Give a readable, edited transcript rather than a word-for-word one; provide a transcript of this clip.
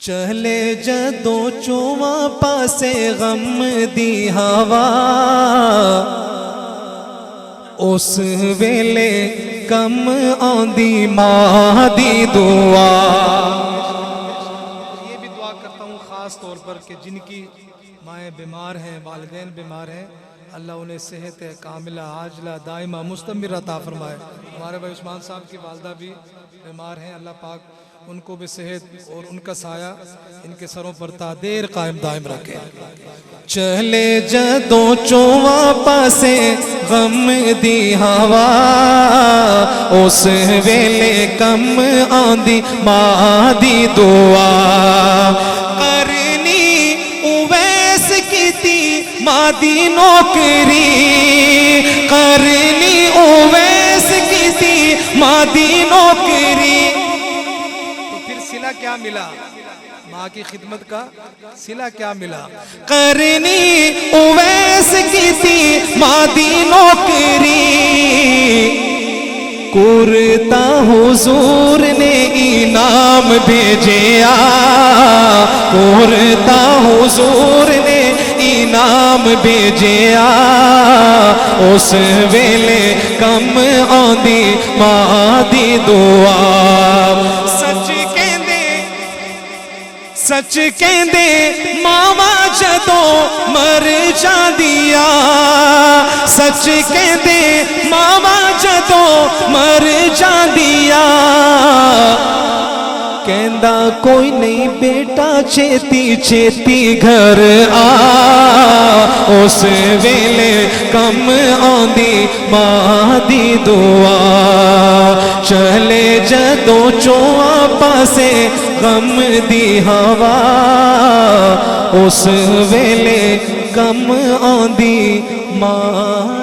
چلے جدوں چواں پاسے غم دی ہوا اس ویلے کم آندی ماں دی دعا۔ یہ بھی دعا کرتا ہوں خاص طور پر کہ جن کی مائیں بیمار ہیں، والدین بیمار ہیں، اللہ انہیں صحت کاملہ عاجلہ دائمہ مستمرہ عطا فرمائے۔ ہمارے بھائی عثمان صاحب کی والدہ بھی بیمار ہیں، اللہ پاک ان کو بھی صحت اور ان کا سایہ ان کے سروں پر تا دیر قائم دائم رکھے۔ چلے جدوں چواں پاسے غم دی ہوا اس ویلے کم آندی ماں دی دعا۔ کرنی اویس کیتی ماں دی نوکری، کرنی اویس کیتی ماں دی نوکری، صلہ کیا ملا؟ ماں کی خدمت کا صلہ کیا ملا؟ کرنی اویس کی تھی ماں دی نوکری، کرتا حضور نے انعام بھیجیا، کرتا حضور نے انعام بھیجیا، اس ویلے کم آندی ماں دی دعا۔ سچ کہندے ماواں جدوں مر جاندیاں، سچ کہندے ماواں جدوں مر جاندیاں، کہندا کوئی نہیں بیٹا چھیتی چھیتی گھر آ، اس ویلے کم آندی ماں دی دعا۔ چلے جدوں چواں پاسے غم دی ہوا اس ویلے کم آندی ماں